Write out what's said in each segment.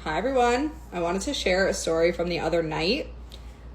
Hi everyone. I wanted to share a story from the other night.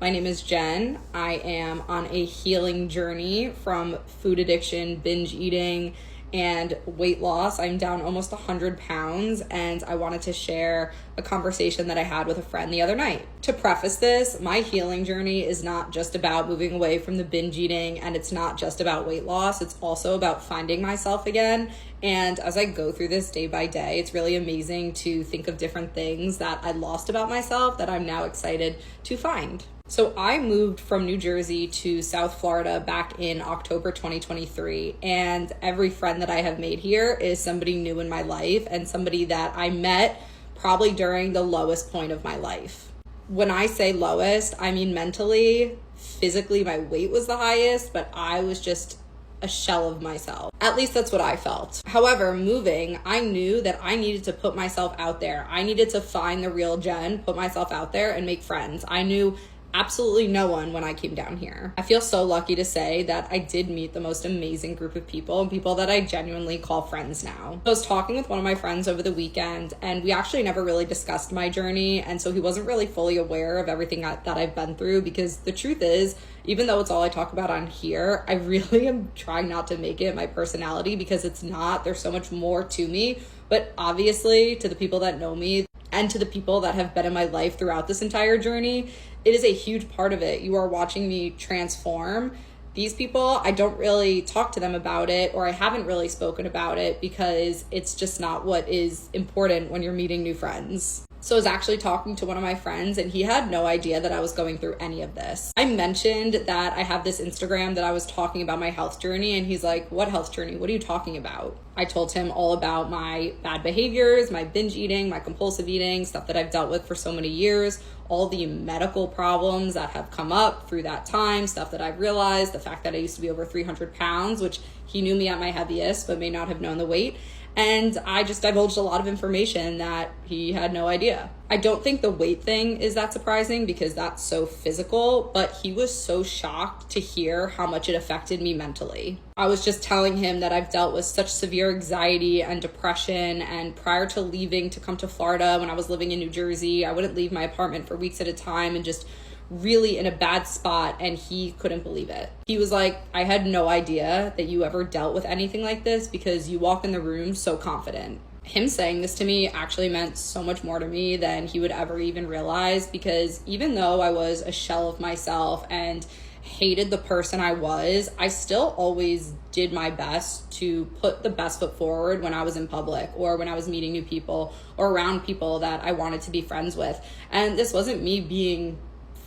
My name is Jen. I am on a healing journey from food addiction, binge eating, and weight loss. I'm down almost 100 pounds, and I wanted to share a conversation that I had with a friend the other night. To preface this, my healing journey is not just about moving away from the binge eating, and it's not just about weight loss. It's also about finding myself again. And as I go through this day by day, it's really amazing to think of different things that I lost about myself that I'm now excited to find. So I moved from New Jersey to South Florida back in October 2023, and every friend that I have made here is somebody new in my life and somebody that I met probably during the lowest point of my life. When I say lowest, I mean mentally, physically, my weight was the highest, but I was just a shell of myself. At least that's what I felt. However, moving, I knew that I needed to put myself out there. I needed to find the real Jen, put myself out there and make friends. I knew absolutely no one when I came down here. I feel so lucky to say that I did meet the most amazing group of people and people that I genuinely call friends now. I was talking with one of my friends over the weekend, and we actually never really discussed my journey, and so he wasn't really fully aware of everything that I've been through, because the truth is, even though it's all I talk about on here, I really am trying not to make it my personality, because it's not. There's so much more to me. But obviously, to the people that know me and to the people that have been in my life throughout this entire journey, it is a huge part of it. You are watching me transform. These people, I don't really talk to them about it, or I haven't really spoken about it, because it's just not what is important when you're meeting new friends. So I was actually talking to one of my friends, and he had no idea that I was going through any of this. I mentioned that I have this Instagram that I was talking about my health journey, and he's like, "What health journey? What are you talking about?" I told him all about my bad behaviors, my binge eating, my compulsive eating, stuff that I've dealt with for so many years, all the medical problems that have come up through that time, stuff that I've realized, the fact that I used to be over 300 pounds, which he knew me at my heaviest, but may not have known the weight. And I just divulged a lot of information that he had no idea. I don't think the weight thing is that surprising, because that's so physical, but he was so shocked to hear how much it affected me mentally. I was just telling him that I've dealt with such severe anxiety and depression, and prior to leaving to come to Florida, when I was living in New Jersey, I wouldn't leave my apartment for weeks at a time and just really in a bad spot, and he couldn't believe it. He was like, "I had no idea that you ever dealt with anything like this, because you walk in the room so confident." Him saying this to me actually meant so much more to me than he would ever even realize, because even though I was a shell of myself and hated the person I was, I still always did my best to put the best foot forward when I was in public, or when I was meeting new people, or around people that I wanted to be friends with. And this wasn't me being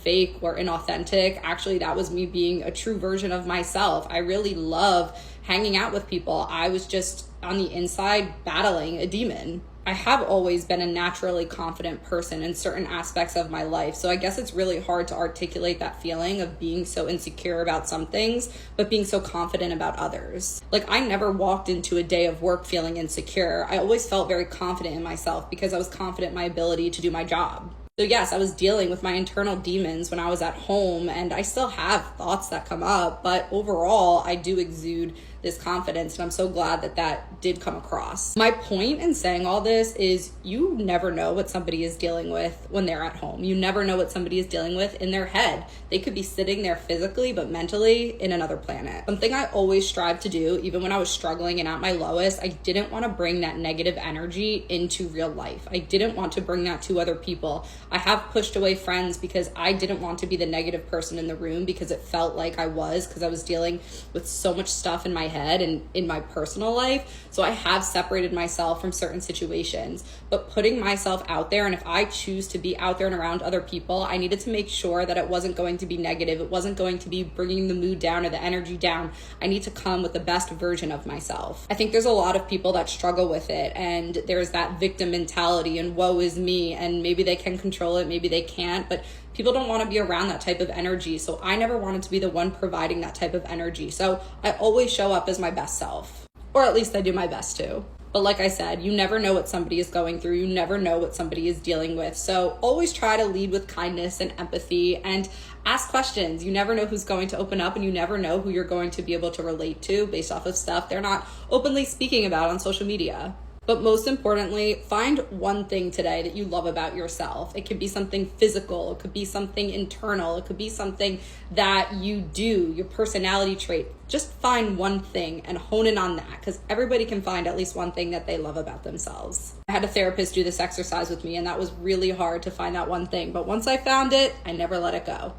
fake or inauthentic. Actually, that was me being a true version of myself. I really love hanging out with people. I was just on the inside battling a demon. I have always been a naturally confident person in certain aspects of my life. So I guess it's really hard to articulate that feeling of being so insecure about some things, but being so confident about others. Like, I never walked into a day of work feeling insecure. I always felt very confident in myself, because I was confident in my ability to do my job. So yes, I was dealing with my internal demons when I was at home, and I still have thoughts that come up, but overall, I do exude this confidence, and I'm so glad that that did come across. My point in saying all this is, you never know what somebody is dealing with when they're at home. You never know what somebody is dealing with in their head. They could be sitting there physically, but mentally in another planet. Something I always strive to do, even when I was struggling and at my lowest, I didn't want to bring that negative energy into real life. I didn't want to bring that to other people. I have pushed away friends because I didn't want to be the negative person in the room, because it felt like I was, because I was dealing with so much stuff in my head and in my personal life. So I have separated myself from certain situations, but putting myself out there, and if I choose to be out there and around other people, I needed to make sure that it wasn't going to be negative. It wasn't going to be bringing the mood down or the energy down. I need to come with the best version of myself. I think there's a lot of people that struggle with it, and there's that victim mentality and woe is me, and maybe they can control it, maybe they can't, but people don't want to be around that type of energy. So I never wanted to be the one providing that type of energy. So I always show up as my best self, or at least I do my best to. But like I said, you never know what somebody is going through. You never know what somebody is dealing with. So always try to lead with kindness and empathy, and ask questions. You never know who's going to open up, and you never know who you're going to be able to relate to based off of stuff they're not openly speaking about on social media. But most importantly, find one thing today that you love about yourself. It could be something physical, it could be something internal, it could be something that you do, your personality trait. Just find one thing and hone in on that, because everybody can find at least one thing that they love about themselves. I had a therapist do this exercise with me, and that was really hard to find that one thing. But once I found it, I never let it go.